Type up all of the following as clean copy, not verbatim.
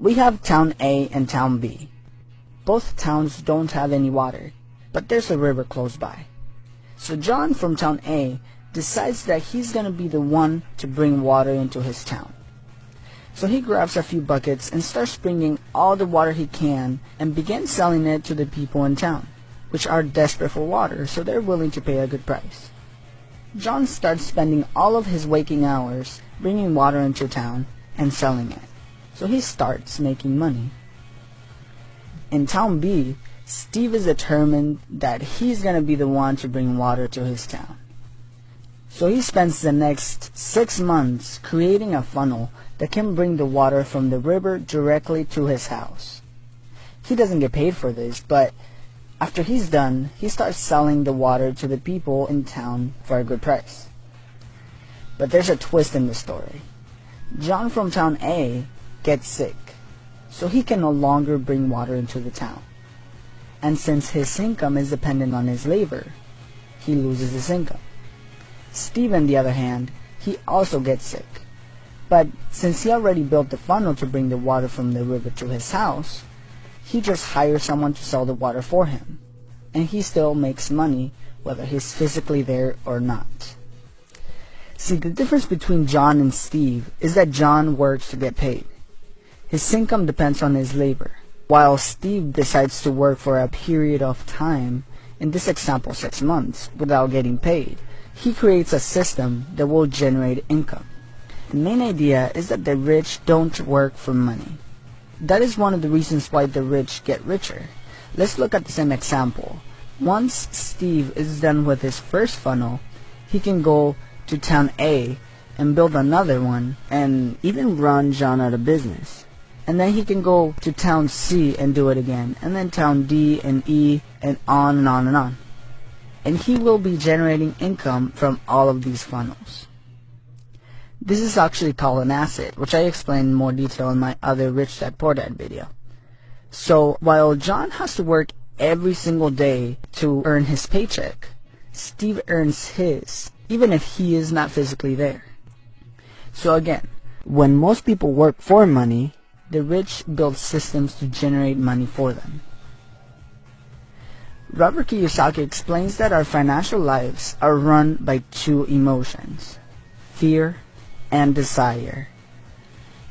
We have town A and town B. Both towns don't have any water, but there's a river close by. So John from town A decides that he's going to be the one to bring water into his town. So he grabs a few buckets and starts bringing all the water he can and begins selling it to the people in town, which are desperate for water, so they're willing to pay a good price. John starts spending all of his waking hours bringing water into town and selling it, so he starts making money. In town B, Steve is determined that he's going to be the one to bring water to his town. So he spends the next 6 months creating a funnel that can bring the water from the river directly to his house. He doesn't get paid for this, but after he's done, he starts selling the water to the people in town for a good price. But there's a twist in the story. John from town A gets sick, so he can no longer bring water into the town. And since his income is dependent on his labor, he loses his income. Steve, on the other hand, he also gets sick. But since he already built the funnel to bring the water from the river to his house, he just hires someone to sell the water for him. And he still makes money whether he's physically there or not. See, the difference between John and Steve is that John works to get paid. His income depends on his labor, while Steve decides to work for a period of time, in this example 6 months, without getting paid. He creates a system that will generate income. The main idea is that the rich don't work for money. That is one of the reasons why the rich get richer. Let's look at the same example. Once Steve is done with his first funnel, he can go to town A and build another one and even run John out of business. And then he can go to town C and do it again, and then town D and E, and on and on and on. And he will be generating income from all of these funnels. This is actually called an asset, which I explain in more detail in my other Rich Dad Poor Dad video. So while John has to work every single day to earn his paycheck, Steve earns his, even if he is not physically there. So again, when most people work for money, the rich build systems to generate money for them. Robert Kiyosaki explains that our financial lives are run by two emotions, fear and desire.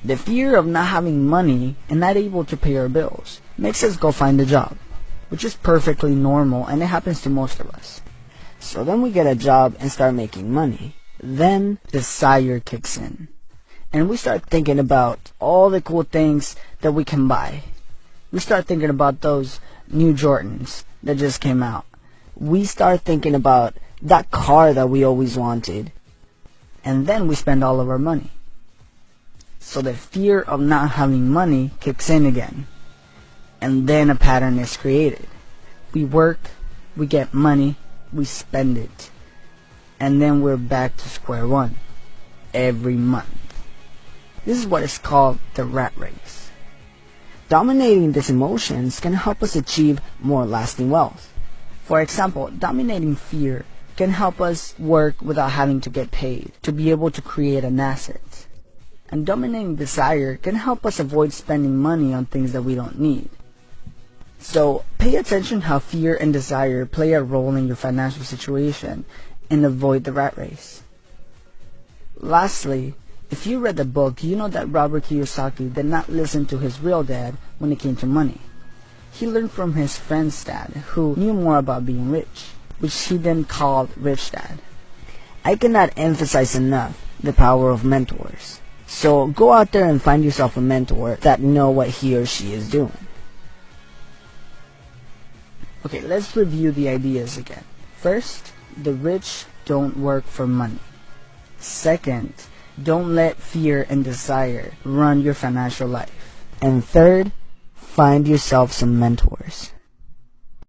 The fear of not having money and not able to pay our bills makes us go find a job, which is perfectly normal and it happens to most of us. So then we get a job and start making money. Then desire kicks in. And we start thinking about all the cool things that we can buy. We start thinking about those new Jordans that just came out. We start thinking about that car that we always wanted. And then we spend all of our money. So the fear of not having money kicks in again. And then a pattern is created. We work, we get money, we spend it. And then we're back to square one every month. This is what is called the rat race. Dominating these emotions can help us achieve more lasting wealth. For example, dominating fear can help us work without having to get paid to be able to create an asset. And dominating desire can help us avoid spending money on things that we don't need. So pay attention how fear and desire play a role in your financial situation and avoid the rat race. Lastly, if you read the book, you know that Robert Kiyosaki did not listen to his real dad when it came to money. He learned from his friend's dad, who knew more about being rich, which he then called Rich Dad. I cannot emphasize enough the power of mentors. So go out there and find yourself a mentor that know what he or she is doing. Okay, let's review the ideas again. First, the rich don't work for money. Second, don't let fear and desire run your financial life. And third, find yourself some mentors.